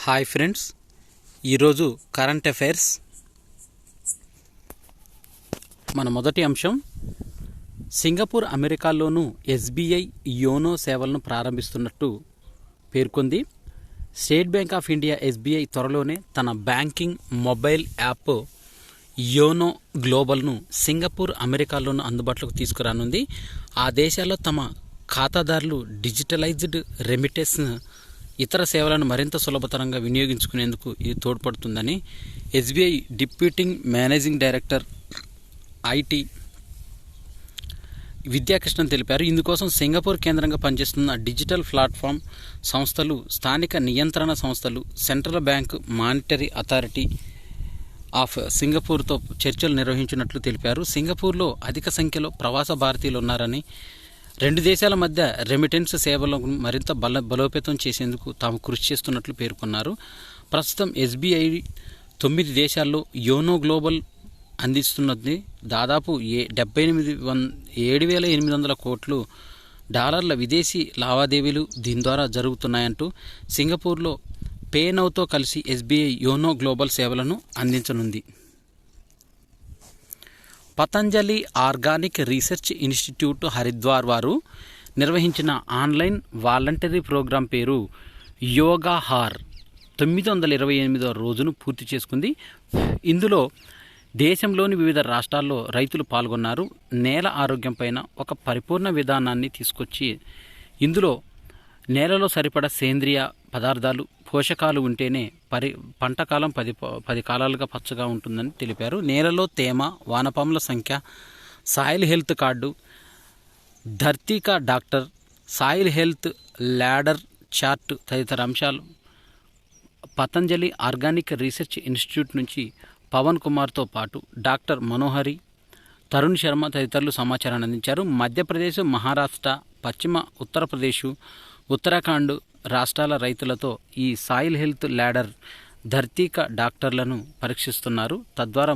Hi friends, ఈరోజు current affairs మన మొదటి అంశం. సింగపూర్ అమెరికాలోనూ ఎస్బీఐ యోనో సేవలను ప్రారంభిస్తున్నట్టు పేర్కొంది. State Bank of India SBI త్వరలోనే తన బ్యాంకింగ్ మొబైల్ యాప్ యోనో గ్లోబల్ను సింగపూర్ అమెరికాలోనూ అందుబాటులోకి తీసుకురానుంది. ఆ దేశాల్లో తమ ఖాతాదారులు డిజిటలైజ్డ్ రెమిటెన్స్ ఇతర సేవలను మరింత సులభతరంగా వినియోగించుకునేందుకు ఇది తోడ్పడుతుందని SBI deputy managing director IT Vidya Krishnan తెలిపారు. ఇందుకోసం సింగపూర్ కేంద్రంగా పనిచేస్తున్న డిజిటల్ ప్లాట్ఫామ్ సంస్థలు, స్థానిక నియంత్రణ సంస్థలు, Central Bank Monetary Authority of సింగపూర్తో చర్చలు నిర్వహించినట్లు తెలిపారు. సింగపూర్లో అధిక సంఖ్యలో ప్రవాస భారతీయులు ఉన్నారని, రెండు దేశాల మధ్య రెమిటెన్స్ సేవలను మరింత బలోపేతం చేసేందుకు తాము కృషి చేస్తున్నట్లు పేర్కొన్నారు. ప్రస్తుతం ఎస్బీఐ 9 దేశాల్లో యోనో గ్లోబల్ అందిస్తున్నది. దాదాపు $7,800 కోట్లు విదేశీ లావాదేవీలు దీని ద్వారా జరుగుతున్నాయంటూ సింగపూర్లో పే నౌతో కలిసి ఎస్బీఐ యోనో గ్లోబల్ సేవలను అందించనుంది. Patanjali organic research institute Haridwar వారు నిర్వహించిన ఆన్లైన్ వాలంటరీ ప్రోగ్రాం పేరు యోగాహార్ 928వ రోజును పూర్తి చేసుకుంది. ఇందులో దేశంలోని వివిధ రాష్ట్రాల్లో రైతులు పాల్గొన్నారు. నేల ఆరోగ్యం పైన ఒక పరిపూర్ణ విధానాన్ని తీసుకొచ్చి ఇందులో నేలలో సరిపడా సేంద్రియ పదార్థాలు, పోషకాలు ఉంటేనే పంట కాలం 10 కాలాలుగా పచ్చగా ఉంటుందని తెలిపారు. నేలలో తేమ, వానపాముల సంఖ్య, సాయిల్ హెల్త్ కార్డు, ధర్తీకా doctor, soil health ladder chart తదితర అంశాలు పతంజలి ఆర్గానిక్ రీసెర్చ్ ఇన్స్టిట్యూట్ నుంచి పవన్ కుమార్తో పాటు డాక్టర్ మనోహరి, తరుణ్ శర్మ తదితరులు సమాచారాన్ని అందించారు. మధ్యప్రదేశ్, మహారాష్ట్ర, పశ్చిమ ఉత్తరప్రదేశ్, ఉత్తరాఖండ్ రాష్ట్రాల రైతులతో ఈ సాయిల్ హెల్త్ ల్యాడర్ ధర్తీకా డాక్టర్లను పరీక్షిస్తున్నారు. తద్వారా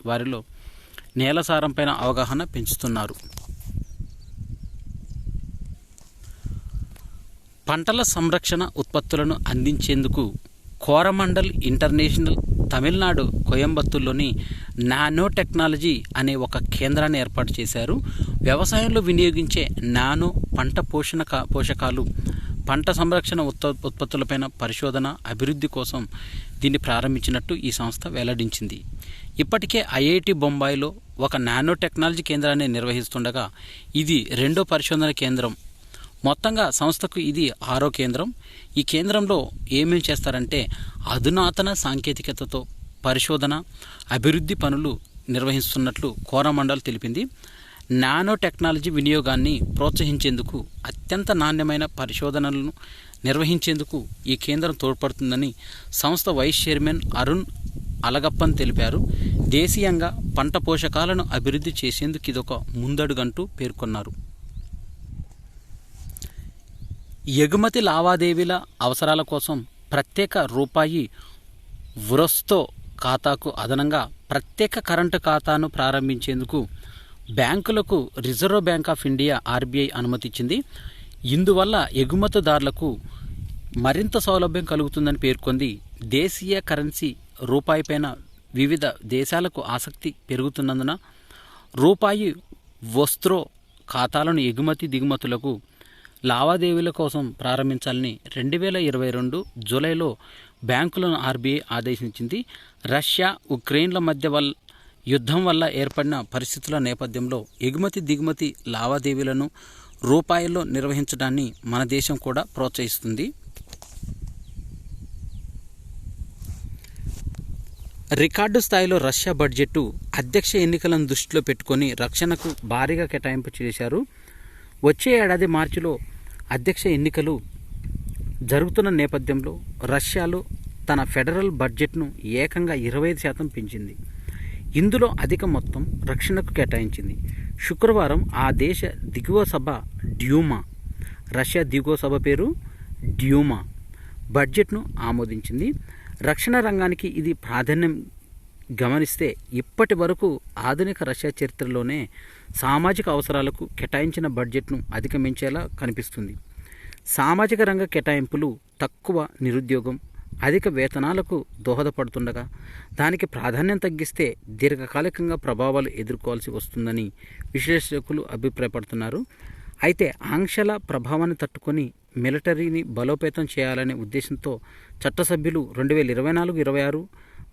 వారిలో నేల సారంపైన అవగాహన పెంచుతున్నారు. పంటల సంరక్షణ ఉత్పత్తులను అందించేందుకు కోరమండల్ ఇంటర్నేషనల్ తమిళనాడు కోయంబత్తూర్లోని నానో టెక్నాలజీ అనే ఒక కేంద్రాన్ని ఏర్పాటు చేశారు. వ్యవసాయంలో వినియోగించే నానో పంట పోషకాలు, పంట సంరక్షణ ఉత్పత్తులపైన పరిశోధన, అభివృద్ధి కోసం దీన్ని ప్రారంభించినట్టు ఈ సంస్థ వెల్లడించింది. ఇప్పటికే ఐఐటి బొంబాయిలో ఒక నానో టెక్నాలజీ కేంద్రాన్ని నిర్వహిస్తుండగా ఇది 2వ పరిశోధన కేంద్రం. మొత్తంగా సంస్థకు ఇది 6వ కేంద్రం. ఈ కేంద్రంలో ఏమేమి చేస్తారంటే అధునాతన సాంకేతికతతో పరిశోధన, అభివృద్ధి పనులు నిర్వహిస్తున్నట్లు కోరమండల్ తెలిపింది. నానో టెక్నాలజీ వినియోగాన్ని ప్రోత్సహించేందుకు, అత్యంత నాణ్యమైన పరిశోధనలను నిర్వహించేందుకు ఈ కేంద్రం తోడ్పడుతుందని సంస్థ వైస్ చైర్మన్ అరుణ్ అలగప్పన్ తెలిపారు. దేశీయంగా పంట పోషకాలను అభివృద్ధి చేసేందుకు ఇదొక ముందడుగంటూ పేర్కొన్నారు. ఎగుమతి లావాదేవీల అవసరాల కోసం ప్రత్యేక రూపాయి వృస్తో ఖాతాకు అదనంగా ప్రత్యేక కరెంటు ఖాతాను ప్రారంభించేందుకు బ్యాంకులకు Reserve Bank of India RBI అనుమతిచ్చింది. ఇందువల్ల ఎగుమతిదారులకు మరింత సౌలభ్యం కలుగుతుందని పేర్కొంది. దేశీయ కరెన్సీ రూపాయిపైన వివిధ దేశాలకు ఆసక్తి పెరుగుతున్నందున రూపాయి వస్త్రో ఖాతాలను ఎగుమతి దిగుమతులకు లావాదేవీల కోసం ప్రారంభించాలని 2022 జూలైలో బ్యాంకులను ఆర్బీఐ ఆదేశించింది. రష్యా, ఉక్రెయిన్ల మధ్య యుద్ధం వల్ల ఏర్పడిన పరిస్థితుల నేపథ్యంలో ఎగుమతి దిగుమతి లావాదేవీలను రూపాయల్లో నిర్వహించడాన్ని మన దేశం కూడా ప్రోత్సహిస్తుంది. రికార్డు స్థాయిలో రష్యా బడ్జెట్ అధ్యక్ష ఎన్నికలను దృష్టిలో పెట్టుకొని రక్షణకు భారీగా కేటాయింపు చేశారు. వచ్చే ఏడాది మార్చిలో అధ్యక్ష ఎన్నికలు జరుగుతున్న నేపథ్యంలో రష్యాలో తన ఫెడరల్ బడ్జెట్ను ఏకంగా 25% పెంచింది. ఇందులో అధిక మొత్తం రక్షణకు కేటాయించింది. శుక్రవారం ఆ దేశ దిగువ సభ డ్యూమా, రష్యా దిగువ సభ పేరు డ్యూమా, బడ్జెట్ను ఆమోదించింది. రక్షణ రంగానికి ఇది ప్రాధాన్యం గమనిస్తే ఇప్పటి వరకు ఆధునిక రష్యా చరిత్రలోనే సామాజిక అవసరాలకు కేటాయించిన బడ్జెట్ను అధిగమించేలా కనిపిస్తుంది. సామాజిక రంగ కేటాయింపులు, తక్కువ నిరుద్యోగం, అధిక వేతనాలకు దోహదపడుతుండగా దానికి ప్రాధాన్యం తగ్గిస్తే దీర్ఘకాలికంగా ప్రభావాలు ఎదుర్కోవాల్సి వస్తుందని విశ్లేషకులు అభిప్రాయపడుతున్నారు. అయితే ఆంక్షల ప్రభావాన్ని తట్టుకొని మిలిటరీని బలోపేతం చేయాలనే ఉద్దేశంతో చట్టసభ్యులు 2024-26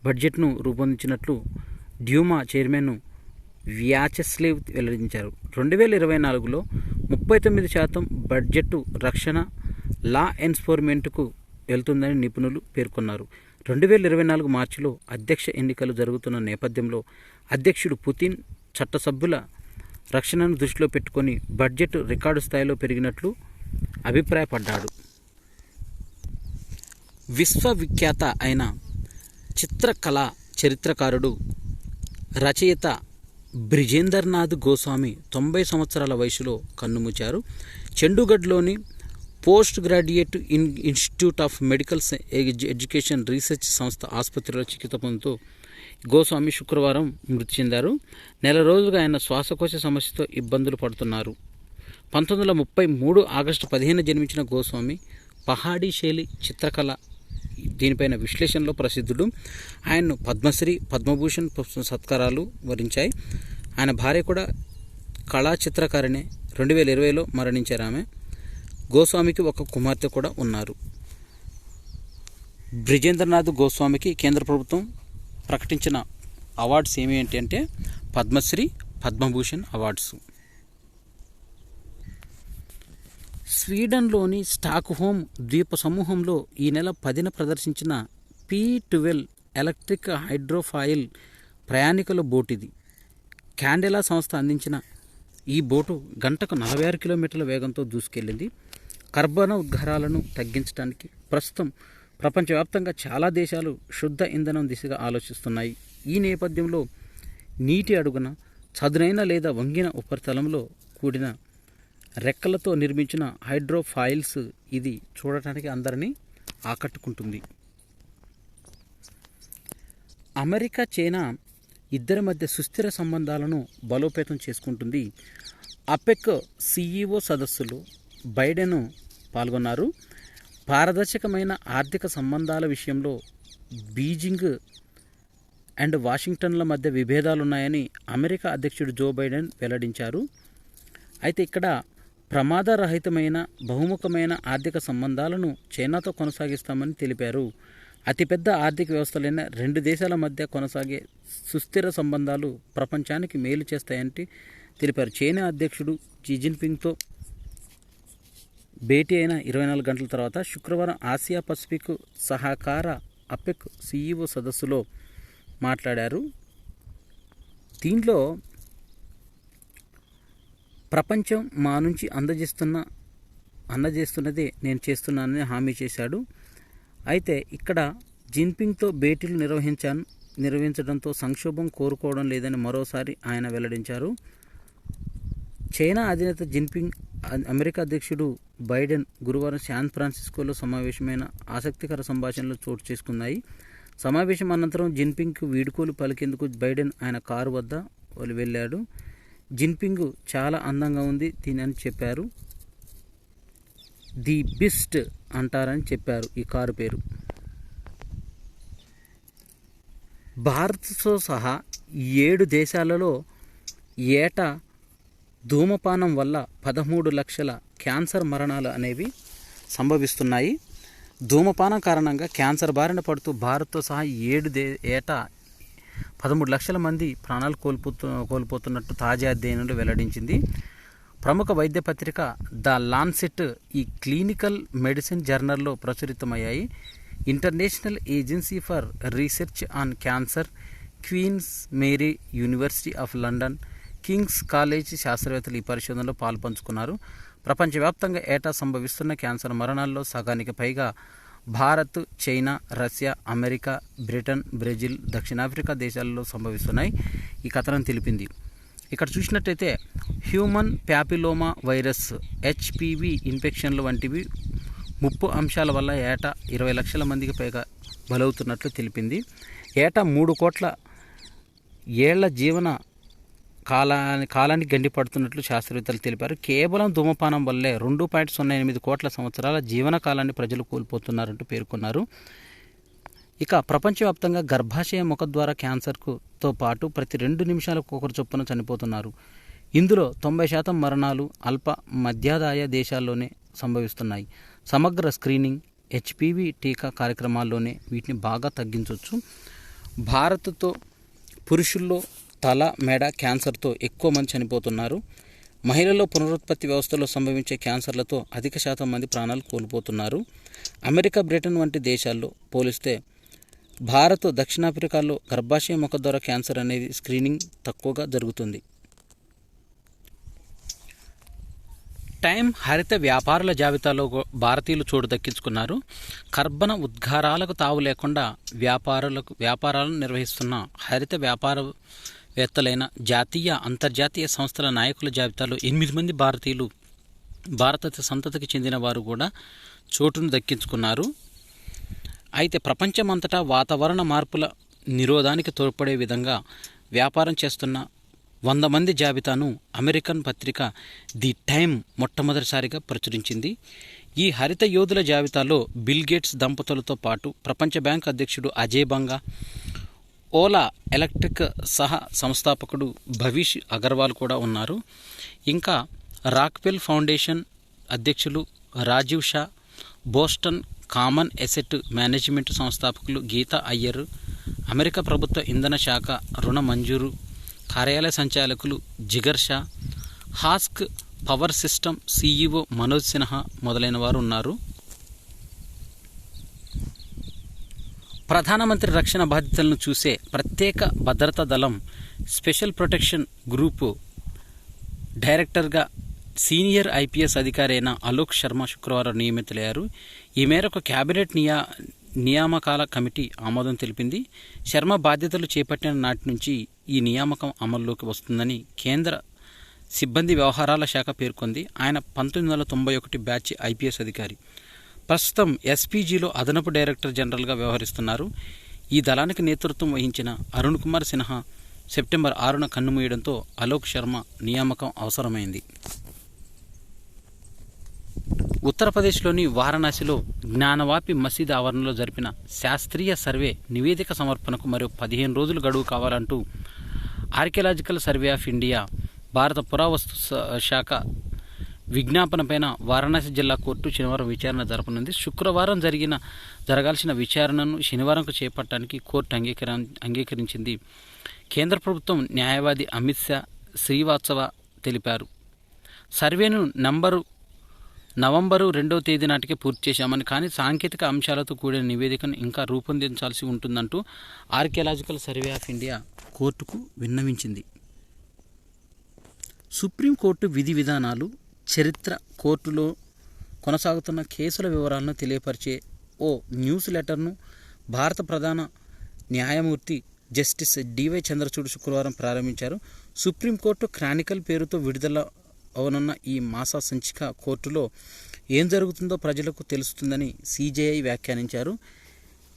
బడ్జెట్ను రూపొందించినట్లు డ్యూమా చైర్మన్ వ్యాచెస్లేవ్ వెల్లడించారు. 2024లో 39% బడ్జెట్ రక్షణ, లా ఎన్ఫోర్స్మెంట్కు వెళ్తుందని నిపుణులు పేర్కొన్నారు. 2024 మార్చిలో అధ్యక్ష ఎన్నికలు జరుగుతున్న నేపథ్యంలో అధ్యక్షుడు పుతిన్ చట్టసభ్యుల రక్షణను దృష్టిలో పెట్టుకొని బడ్జెట్ రికార్డు స్థాయిలో పెరిగినట్లు అభిప్రాయపడ్డాడు. విశ్వవిఖ్యాత అయిన చిత్రకళా చరిత్రకారుడు, రచయిత బ్రిజేందర్నాథ్ గోస్వామి 90 సంవత్సరాల వయసులో కన్నుమూశారు. చండీగఢ్లోని Post Graduate Institute of Medical Education Research సంస్థ ఆసుపత్రిలో చికిత్స పొందుతూ గోస్వామి శుక్రవారం మృతి చెందారు. నెల రోజులుగా ఆయన శ్వాసకోశ సమస్యతో ఇబ్బందులు పడుతున్నారు. 1933 ఆగస్టు 15 జన్మించిన గోస్వామి పహాడీ శైలి చిత్రకళ దీనిపైన విశ్లేషణలో ప్రసిద్ధుడు. ఆయన్ను పద్మశ్రీ, పద్మభూషణ్ సత్కారాలు వరించాయి. ఆయన భార్య కూడా కళా చిత్రకారిణే. 2020లో మరణించారు ఆమె. గోస్వామికి ఒక కుమార్తె కూడా ఉన్నారు. బ్రిజేంద్రనాథ్ గోస్వామికి కేంద్ర ప్రభుత్వం ప్రకటించిన అవార్డ్స్ ఏమిటి అంటే పద్మశ్రీ, పద్మభూషణ్ అవార్డ్స్. స్వీడన్లోని స్టాక్హోమ్ ద్వీప సమూహంలో ఈ నెల 10న ప్రదర్శించిన P12 ఎలక్ట్రిక్ హైడ్రోఫాయిల్ ప్రయాణికుల బోట్ ఇది. క్యాండెలా సంస్థ అందించిన ఈ బోటు గంటకు 46 కిలోమీటర్ల వేగంతో దూసుకెళ్లింది. కర్బన ఉద్గారాలను తగ్గించడానికి ప్రస్తుతం ప్రపంచవ్యాప్తంగా చాలా దేశాలు శుద్ధ ఇంధనం దిశగా ఆలోచిస్తున్నాయి. ఈ నేపథ్యంలో నీటి అడుగున చదునైన లేదా వంగిన ఉపరితలంలో కూడిన రెక్కలతో నిర్మించిన హైడ్రోఫాయిల్స్ ఇది చూడటానికి అందరినీ ఆకట్టుకుంటుంది. అమెరికా, చైనా ఇద్దరి మధ్య సుస్థిర సంబంధాలను బలోపేతం చేసుకుంటుంది. అపెక్ CEO సదస్సులో బైడెన్ పాల్గొన్నారు. పారదర్శకమైన ఆర్థిక సంబంధాల విషయంలో బీజింగ్ అండ్ వాషింగ్టన్ల మధ్య విభేదాలున్నాయని అమెరికా అధ్యక్షుడు జో బైడెన్ వెల్లడించారు. అయితే ఇక్కడ ప్రమాదరహితమైన బహుముఖమైన ఆర్థిక సంబంధాలను చైనాతో కొనసాగిస్తామని తెలిపారు. అతిపెద్ద ఆర్థిక వ్యవస్థలైన రెండు దేశాల మధ్య కొనసాగే సుస్థిర సంబంధాలు ప్రపంచానికి మేలు చేస్తాయని తెలిపారు. చైనా అధ్యక్షుడు షీ జిన్పింగ్తో భేటీ అయిన 24 గంటల తర్వాత శుక్రవారం ఆసియా పసిఫిక్ సహకార అపెక్ CEO సదస్సులో మాట్లాడారు. దీంట్లో ప్రపంచం మా నుంచి అందజేస్తున్నదే నేను చేస్తున్నానని హామీ చేశాడు. అయితే ఇక్కడ జిన్పింగ్తో భేటీలు నిర్వహించడంతో సంక్షోభం కోరుకోవడం లేదని మరోసారి ఆయన వెల్లడించారు. చైనా అధినేత జిన్పింగ్, అమెరికా అధ్యక్షుడు బైడెన్ గురువారం శాన్ ఫ్రాన్సిస్కోలో సమావేశమైన ఆసక్తికర సంభాషణలు చోటు చేసుకున్నాయి. సమావేశం అనంతరం జిన్పింగ్కు వీడ్కోలు పలికేందుకు బైడెన్ ఆయన కారు వద్ద వెళ్ళాడు. జిన్పింగ్ చాలా అందంగా ఉంది అని చెప్పారు. ది బీస్ట్ అంటారని చెప్పారు ఈ కారు పేరు. భారత్తో సహా 7 దేశాలలో ఏటా ధూమపానం వల్ల 13 లక్షల క్యాన్సర్ మరణాలు అనేవి సంభవిస్తున్నాయి. ధూమపానం కారణంగా క్యాన్సర్ బారిన పడుతూ భారత్తో సహా ఏటా 13 లక్షల మంది ప్రాణాలు కోల్పోతున్నట్టు తాజా అధ్యయనంలో వెల్లడించింది. ప్రముఖ వైద్య పత్రిక ద లాన్సెట్, ఈ క్లినికల్ మెడిసిన్ జర్నల్లో ప్రచురితమయ్యాయి. International Agency for Research on Cancer, Queens Mary University of London, Kings College శాస్త్రవేత్తలు ఈ పరిశోధనలో పాల్పంచుకున్నారు. ప్రపంచవ్యాప్తంగా ఏటా సంభవిస్తున్న క్యాన్సర్ మరణాల్లో సగానికి పైగా Bharat, China, Russia, America, Britain, Brazil, దక్షిణాఫ్రికా దేశాలలో సంభవిస్తున్నాయి ఈ కథనం తెలిపింది. ఇక్కడ చూసినట్టయితే హ్యూమన్ ప్యాపిలోమా వైరస్, HPV ఇన్ఫెక్షన్లు వంటివి 30 అంశాల వల్ల ఏటా 20 లక్షల మందికి పైగా బలవుతున్నట్లు తెలిపింది. ఏటా 3 కోట్ల ఏళ్ల జీవన కాలానికి గండిపడుతున్నట్లు శాస్త్రవేత్తలు తెలిపారు. కేవలం ధూమపానం వల్లే 2.08 కోట్ల సంవత్సరాల జీవన కాలాన్ని ప్రజలు కోల్పోతున్నారంటూ పేర్కొన్నారు. ఇక ప్రపంచవ్యాప్తంగా గర్భాశయ ముఖద్వార క్యాన్సర్తో పాటు ప్రతి 2 నిమిషాలకు ఒకరు చొప్పున చనిపోతున్నారు. ఇందులో 90% మరణాలు అల్ప మధ్యాదాయ దేశాల్లోనే సంభవిస్తున్నాయి. సమగ్ర స్క్రీనింగ్, హెచ్పివి టీకా కార్యక్రమాల్లోనే వీటిని బాగా తగ్గించవచ్చు. భారత్తో పురుషుల్లో తల మెడ క్యాన్సర్తో ఎక్కువ మంది చనిపోతున్నారు. మహిళల్లో పునరుత్పత్తి వ్యవస్థలో సంభవించే క్యాన్సర్లతో అధిక శాతం మంది ప్రాణాలు కోల్పోతున్నారు. అమెరికా, బ్రిటన్ వంటి దేశాల్లో పోలిస్తే భారత్, దక్షిణాఫ్రికాలో గర్భాశయ ముఖద్వార క్యాన్సర్ అనేది స్క్రీనింగ్ తక్కువగా జరుగుతుంది. టైమ్ హరిత వ్యాపారుల జాబితాలో భారతీయులు చోటు దక్కించుకున్నారు. కర్బన ఉద్గారాలకు తావు లేకుండా వ్యాపారాలను నిర్వహిస్తున్న హరిత వ్యాపారవేత్తలైన జాతీయ, అంతర్జాతీయ సంస్థల నాయకుల జాబితాలో 8 మంది భారతీయులు భారత సంతతికి చెందిన వారు కూడా చోటును దక్కించుకున్నారు. అయితే ప్రపంచమంతటా వాతావరణ మార్పుల నిరోధానికి తోడ్పడే విధంగా వ్యాపారం చేస్తున్న 100 మంది జాబితాను అమెరికన్ పత్రిక ది టైమ్ మొట్టమొదటిసారిగా ప్రచురించింది. ఈ హరిత యోధుల జాబితాలో బిల్ గేట్స్ దంపతులతో పాటు ప్రపంచ బ్యాంక్ అధ్యక్షుడు అజయ్ బంగా, ఓలా ఎలక్ట్రిక్ సహ సంస్థాపకుడు భవిష్ అగర్వాల్ కూడా ఉన్నారు. ఇంకా రాక్వెల్ ఫౌండేషన్ అధ్యక్షులు Rajiv Shah, Boston Common Asset Management సంస్థాపకులు గీతా అయ్యర్, అమెరికా ప్రభుత్వ ఇంధన శాఖ రుణ మంజూరు కార్యాలయ సంచాలకులు Jigar Shah, Husk Power System CEO Manoj Sinha మొదలైన వారు ఉన్నారు. ప్రధానమంత్రి రక్షణ బాధ్యతలను చూసే ప్రత్యేక భద్రతా దళం స్పెషల్ ప్రొటెక్షన్ గ్రూపు డైరెక్టర్గా సీనియర్ ఐపీఎస్ అధికారి అయిన అలోక్ శర్మ శుక్రవారం నియమితులయ్యారు. ఈ మేరకు కేబినెట్ నియామకాల కమిటీ ఆమోదం తెలిపింది. శర్మ బాధ్యతలు చేపట్టిన నాటి నుంచి ఈ నియామకం అమల్లోకి వస్తుందని కేంద్ర సిబ్బంది వ్యవహారాల శాఖ పేర్కొంది. ఆయన 1991 బ్యాచ్ ఐపీఎస్ అధికారి. ప్రస్తుతం ఎస్పీజీలో అదనపు డైరెక్టర్ జనరల్గా వ్యవహరిస్తున్నారు. ఈ దళానికి నేతృత్వం వహించిన అరుణ్ కుమార్ సిన్హా సెప్టెంబర్ 6న కన్నుమూయడంతో అలోక్ శర్మ నియామకం అవసరమైంది. ఉత్తరప్రదేశ్లోని వారణాసిలో జ్ఞానవాపి మసీద్ ఆవరణలో జరిపిన శాస్త్రీయ సర్వే నివేదిక సమర్పణకు మరో 15 రోజులు గడువు కావాలంటూ ఆర్కియలాజికల్ సర్వే ఆఫ్ ఇండియా, భారత పురావస్తు శాఖ విజ్ఞాపనపైన వారణాసి జిల్లా కోర్టు శనివారం విచారణ జరపనుంది. శుక్రవారం జరగాల్సిన విచారణను శనివారంకు చేపట్టడానికి కోర్టు అంగీకరించింది. కేంద్ర ప్రభుత్వం న్యాయవాది అమిత్ షా శ్రీవాత్సవ తెలిపారు. సర్వేను నవంబరు 2వ తేదీ నాటికే పూర్తి చేశామని, కానీ సాంకేతిక అంశాలతో కూడిన నివేదికను ఇంకా రూపొందించాల్సి ఉంటుందంటూ ఆర్కియలాజికల్ సర్వే ఆఫ్ ఇండియా కోర్టుకు విన్నవించింది. సుప్రీంకోర్టు విధి విధానాలు, చరిత్ర, కోర్టులో కొనసాగుతున్న కేసుల వివరాలను తెలియపరిచే ఓ న్యూస్ లెటర్ను భారత ప్రధాన న్యాయమూర్తి జస్టిస్ డివై చంద్రచూడ్ శుక్రవారం ప్రారంభించారు. సుప్రీంకోర్టు క్రానికల్ పేరుతో విడుదల అవనున్న ఈ మాస సంచిక కోర్టులో ఏం జరుగుతుందో ప్రజలకు తెలుస్తుందని సిజేఐ వ్యాఖ్యానించారు.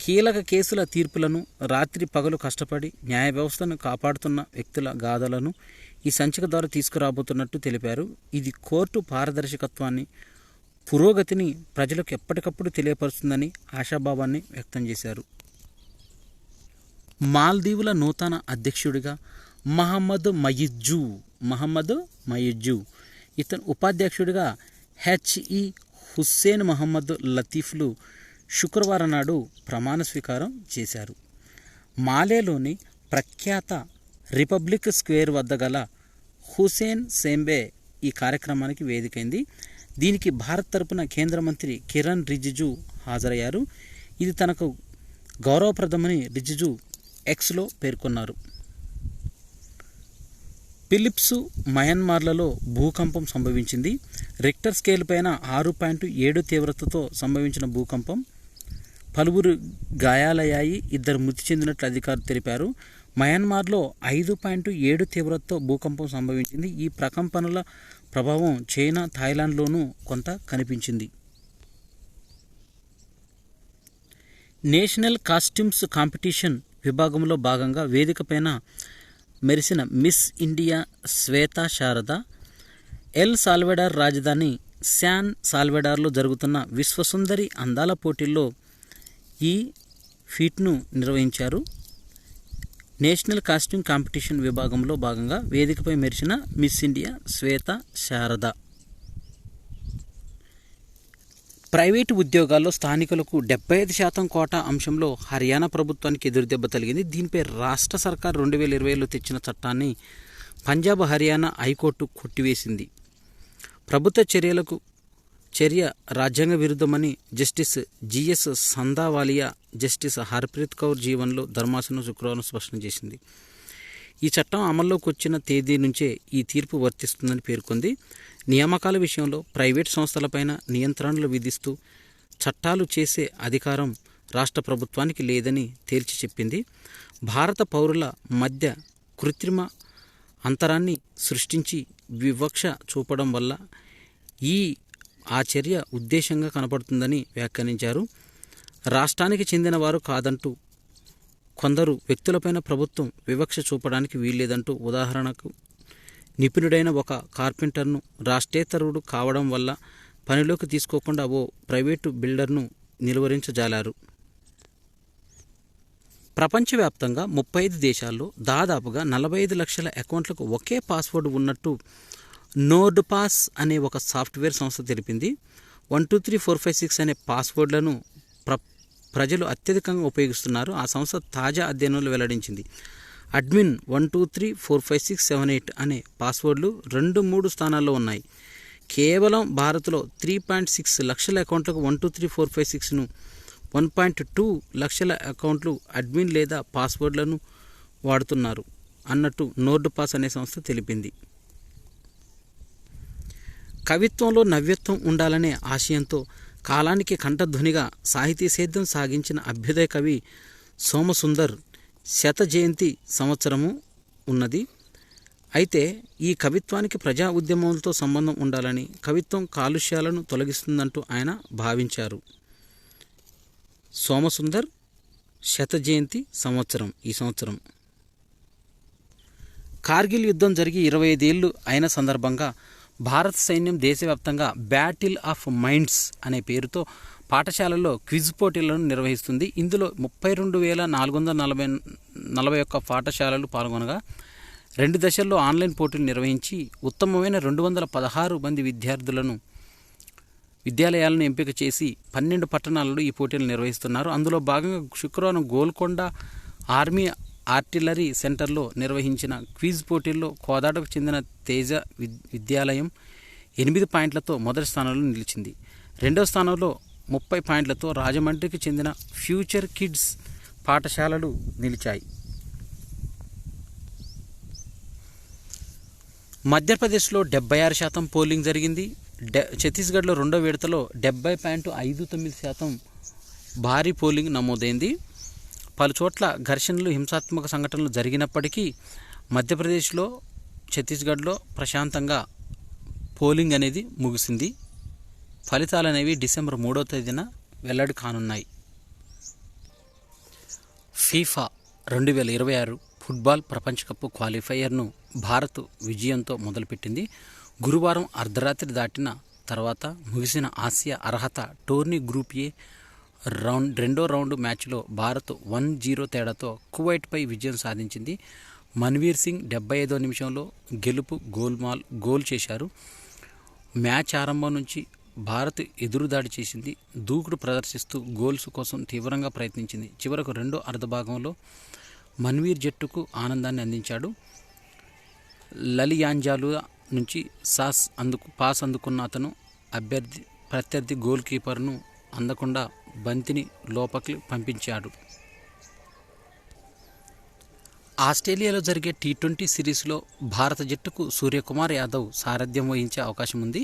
కీలక కేసుల తీర్పులను, రాత్రి పగలు కష్టపడి న్యాయ వ్యవస్థను కాపాడుతున్న వ్యక్తుల గాథలను ఈ సంచిక ద్వారా తీసుకురాబోతున్నట్టు తెలిపారు. ఇది కోర్టు పారదర్శకత్వాన్ని, పురోగతిని ప్రజలకు ఎప్పటికప్పుడు తెలియపరుస్తుందని ఆశాభావాన్ని వ్యక్తం చేశారు. మాల్దీవుల నూతన అధ్యక్షుడిగా మహమ్మద్ మయిజ్జు, ఇతను ఉపాధ్యక్షుడిగా హెచ్ఈ హుస్సేన్ మహమ్మద్ లతీఫ్లు శుక్రవారం నాడు ప్రమాణ స్వీకారం చేశారు. మాలేలోని ప్రఖ్యాత రిపబ్లిక్ స్క్వేర్ వద్ద గల హుసేన్ సెంబే ఈ కార్యక్రమానికి వేదికైంది. దీనికి భారత్ తరపున కేంద్ర మంత్రి కిరణ్ రిజిజు హాజరయ్యారు. ఇది తనకు గౌరవప్రదమని రిజిజు ఎక్స్లో పేర్కొన్నారు. ఫిలిప్స్, మయన్మార్లలో భూకంపం సంభవించింది. రిక్టర్ స్కేల్ పైన 6.7 తీవ్రతతో సంభవించిన భూకంపం, పలువురు గాయాలయ్యాయి, 2 మృతి చెందినట్లు అధికారులు తెలిపారు. మయన్మార్లో 5.7 తీవ్రతతో భూకంపం సంభవించింది. ఈ ప్రకంపనల ప్రభావం చైనా, థాయిలాండ్లోనూ కొంత కనిపించింది. నేషనల్ కాస్ట్యూమ్స్ కాంపిటీషన్ విభాగంలో భాగంగా వేదికపైన మెరిసిన miss India Shweta Sharada El Salvador రాజధాని శాన్ సాల్వడార్లో జరుగుతున్న విశ్వసుందరి అందాల పోటీల్లో ఈ ఫీట్ను నిర్వహించారు. నేషనల్ కాస్ట్యూమ్ కాంపిటీషన్ విభాగంలో భాగంగా వేదికపై మెరిసిన మిస్ ఇండియా శ్వేత శారద. ప్రైవేటు ఉద్యోగాల్లో స్థానికులకు 75% కోటా అంశంలో హర్యానా ప్రభుత్వానికి ఎదురుదెబ్బ తగిలింది. దీనిపై రాష్ట్ర సర్కార్ 2020లో తెచ్చిన చట్టాన్ని పంజాబ్, హర్యానా హైకోర్టు కొట్టివేసింది. ప్రభుత్వ చర్య రాజ్యాంగ విరుద్ధమని Justice GS Sandhawalia, Justice Harpreet Kaur జీవన్లో ధర్మాసనం శుక్రవారం స్పష్టం చేసింది. ఈ చట్టం అమల్లోకి వచ్చిన తేదీ నుంచే ఈ తీర్పు వర్తిస్తుందని పేర్కొంది. నియామకాల విషయంలో ప్రైవేట్ సంస్థలపైన నియంత్రణలు విధిస్తూ చట్టాలు చేసే అధికారం రాష్ట్ర ప్రభుత్వానికి లేదని తేల్చి చెప్పింది. భారత పౌరుల మధ్య కృత్రిమ అంతరాన్ని సృష్టించి వివక్ష చూపడం వల్ల ఆ చర్య ఉద్దేశంగా కనపడుతుందని వ్యాఖ్యానించారు. రాష్ట్రానికి చెందిన వారు కాదంటూ కొందరు వ్యక్తులపైన ప్రభుత్వం వివక్ష చూపడానికి వీల్లేదంటూ, ఉదాహరణకు నిపుణుడైన ఒక కార్పెంటర్ను రాష్ట్రేతరుడు కావడం వల్ల పనిలోకి తీసుకోకుండా ఓ ప్రైవేటు బిల్డర్ను నిలువరించజాలారు. ప్రపంచవ్యాప్తంగా 35 దేశాల్లో దాదాపుగా 45 లక్షల అకౌంట్లకు ఒకే పాస్వర్డ్ ఉన్నట్టు నోర్డ్ పాస్ అనే ఒక సాఫ్ట్వేర్ సంస్థ తెలిపింది. 123456 అనే పాస్వర్డ్లను ప్రజలు అత్యధికంగా ఉపయోగిస్తున్నారు. ఆ సంస్థ తాజా అధ్యయనంలో వెల్లడించింది. అడ్మిన్ 12345678 అనే పాస్వర్డ్లు 2-3 స్థానాల్లో ఉన్నాయి. కేవలం భారత్లో 3.6 లక్షల అకౌంట్లకు 123456ను, 1.2 లక్షల అకౌంట్లు అడ్మిన్ లేదా పాస్వర్డ్లను వాడుతున్నారు అన్నట్టు నోర్డ్ పాస్ అనే సంస్థ తెలిపింది. కవిత్వంలో నవ్యత్వం ఉండాలనే ఆశయంతో కాలానికి కంఠధ్వనిగా సాహితీ సేద్యం సాగించిన అభ్యుదయ కవి సోమసుందర్ శత జయంతి సంవత్సరము ఉన్నది. అయితే ఈ కవిత్వానికి ప్రజా ఉద్యమంతో సంబంధం ఉండాలని, కవిత్వం కాలుష్యాలను తొలగిస్తుందంటూ ఆయన భావించారు. సోమసుందర్ శత జయంతి సంవత్సరం ఈ సంవత్సరం. కార్గిల్ యుద్ధం జరిగి 25 ఏళ్లు అయిన సందర్భంగా భారత సైన్యం దేశవ్యాప్తంగా బ్యాటిల్ ఆఫ్ మైండ్స్ అనే పేరుతో పాఠశాలల్లో క్విజ్ పోటీలను నిర్వహిస్తుంది. ఇందులో 32,441 పాఠశాలలు పాల్గొనగా 2 దశల్లో ఆన్లైన్ పోటీలు నిర్వహించి ఉత్తమమైన 216 మంది విద్యాలయాలను ఎంపిక చేసి 12 పట్టణాలలో ఈ పోటీలు నిర్వహిస్తున్నారు. అందులో భాగంగా శుక్రవారం గోల్కొండ ఆర్మీ ఆర్టిలరీ సెంటర్లో నిర్వహించిన క్విజ్ పోటీల్లో కోదాడకు చెందిన తేజ విద్యాలయం 8 పాయింట్లతో మొదటి స్థానంలో నిలిచింది. రెండవ స్థానంలో 30 పాయింట్లతో రాజమండ్రికి చెందిన ఫ్యూచర్ కిడ్స్ పాఠశాలలు నిలిచాయి. మధ్యప్రదేశ్లో 76% పోలింగ్ జరిగింది. ఛత్తీస్గఢ్లో రెండో విడతలో 70.59% భారీ పోలింగ్ నమోదైంది. పలు చోట్ల ఘర్షణలు, హింసాత్మక సంఘటనలు జరిగినప్పటికీ మధ్యప్రదేశ్లో, ఛత్తీస్గఢ్లో ప్రశాంతంగా పోలింగ్ అనేది ముగిసింది. ఫలితాలు అనేవి డిసెంబర్ 3వ తేదీన వెల్లడి కానున్నాయి. ఫీఫా 2026 ఫుట్బాల్ ప్రపంచ కప్ క్వాలిఫైయర్ను భారత్ విజయంతో మొదలుపెట్టింది. గురువారం అర్ధరాత్రి దాటిన తర్వాత ముగిసిన ఆసియా అర్హత టోర్నీ గ్రూప్ ఏ రెండో రౌండ్ మ్యాచ్లో భారత్ 1-0 తేడాతో కువైట్పై విజయం సాధించింది. మన్వీర్ సింగ్ 75వ నిమిషంలో గెలుపు గోల్ చేశారు. మ్యాచ్ ఆరంభం నుంచి భారత్ ఎదురుదాడి చేసింది. దూకుడు ప్రదర్శిస్తూ గోల్స్ కోసం తీవ్రంగా ప్రయత్నించింది. చివరకు రెండో అర్ధభాగంలో మన్వీర్ జట్టుకు ఆనందాన్ని అందించాడు. లలియాంజాలుల నుంచి పాస్ అందుకున్న అతను ప్రత్యర్థి గోల్ కీపర్ను అందకుండా బంతిని లోపలికి పంపించాడు. ఆస్ట్రేలియాలో జరిగే T20 సిరీస్లో భారత జట్టుకు సూర్యకుమార్ యాదవ్ సారథ్యం వహించే అవకాశం ఉంది.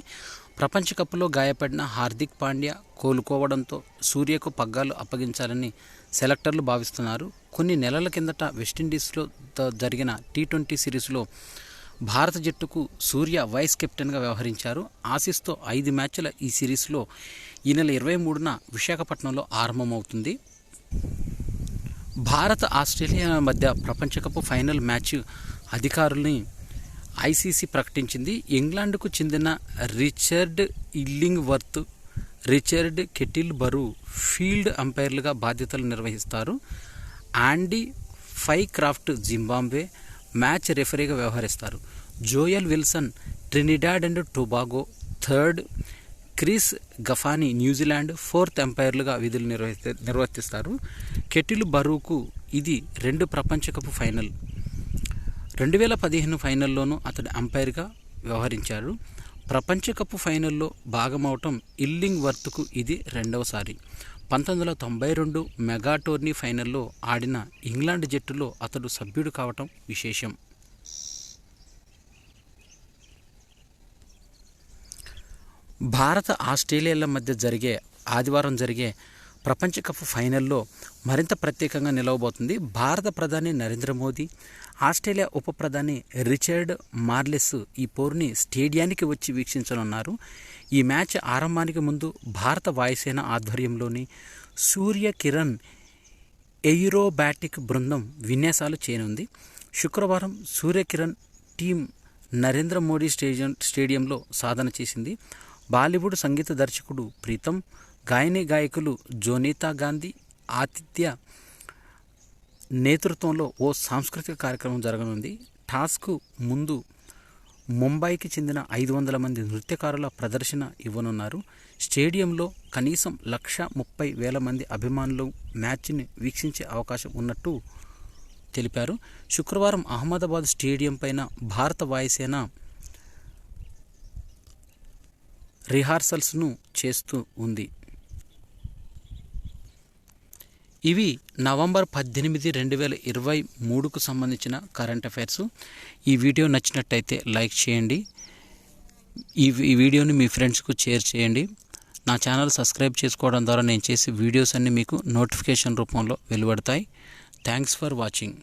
ప్రపంచ కప్లో గాయపడిన హార్దిక్ పాండ్యా కోలుకోవడంతో సూర్యకు పగ్గాలు అప్పగించాలని సెలెక్టర్లు భావిస్తున్నారు. కొన్ని నెలల కిందట వెస్టిండీస్లో జరిగిన T20 సిరీస్లో భారత జట్టుకు సూర్య వైస్ కెప్టెన్గా వ్యవహరించారు. ఆసీస్తో 5 మ్యాచ్ల ఈ సిరీస్లో ఈ నెల 23న విశాఖపట్నంలో ఆరంభమవుతుంది. భారత్ ఆస్ట్రేలియా మధ్య ప్రపంచ కప్ ఫైనల్ మ్యాచ్ అధికారుల్ని ఐసీసీ ప్రకటించింది. ఇంగ్లాండ్కు చెందిన Richard Illingworth Richard Kettleborough field అంపైర్లుగా బాధ్యతలు నిర్వహిస్తారు. ఆండీ ఫైక్రాఫ్ట్ జింబాబ్వే మ్యాచ్ రెఫరీగా వ్యవహరిస్తారు. Joel Wilson Trinidad and Tobago third, Chris Gaffaney న్యూజిలాండ్ ఫోర్త్ అంపైర్లుగా విధులు నిర్వర్తిస్తారు. కెటిల్బరుకు ఇది 2 ప్రపంచ కప్ ఫైనల్. 2015 ఫైనల్లోనూ అతడు అంపైర్గా వ్యవహరించారు. ప్రపంచ కప్ ఫైనల్లో భాగమవటం ఇల్లింగ్ వర్త్కు ఇది 2వసారి. 1992 మెగా టోర్నీ ఫైనల్లో ఆడిన ఇంగ్లాండ్ జట్టులో అతడు సభ్యుడు కావటం విశేషం. భారత ఆస్ట్రేలియాల మధ్య ఆదివారం జరిగే ప్రపంచ కప్ ఫైనల్లో మరింత ప్రత్యేకంగా నిలవబోతుంది. భారత ప్రధాని నరేంద్ర మోదీ, ఆస్ట్రేలియా ఉప ప్రధాని రిచర్డ్ మార్లెస్ ఈ పోరుని స్టేడియానికి వచ్చి వీక్షించనున్నారు. ఈ మ్యాచ్ ఆరంభానికి ముందు భారత వాయుసేన ఆధ్వర్యంలోని సూర్య కిరణ్ ఎయిరోబాటిక్ బృందం విన్యాసాలు చేయనుంది. శుక్రవారం సూర్యకిరణ్ టీం నరేంద్ర మోడీ స్టేడియంలో సాధన చేసింది. బాలీవుడ్ సంగీత దర్శకుడు ప్రీతం, గాయకులు జోనీతా గాంధీ, ఆతిథ్య నేతృత్వంలో ఓ సాంస్కృతిక కార్యక్రమం జరగనుంది. టాస్కు ముందు ముంబైకి చెందిన 500 మంది నృత్యకారుల ప్రదర్శన ఇవ్వనున్నారు. స్టేడియంలో కనీసం 130,000 మంది అభిమానులు మ్యాచ్ని వీక్షించే అవకాశం ఉన్నట్టు తెలిపారు. శుక్రవారం అహ్మదాబాద్ స్టేడియం పైన భారత వాయుసేన రిహార్సల్స్ను చేస్తూ ఉంది. ఇవి నవంబర్ 18, 2023కు సంబంధించిన కరెంట్ అఫైర్స్. ఈ వీడియో నచ్చినట్టయితే లైక్ చేయండి. ఈ వీడియోని మీ ఫ్రెండ్స్కు షేర్ చేయండి. నా ఛానల్ సబ్స్క్రైబ్ చేసుకోవడం ద్వారా నేను చేసే వీడియోస్ అన్నీ మీకు నోటిఫికేషన్ రూపంలో వెలువడతాయి. Thanks for watching.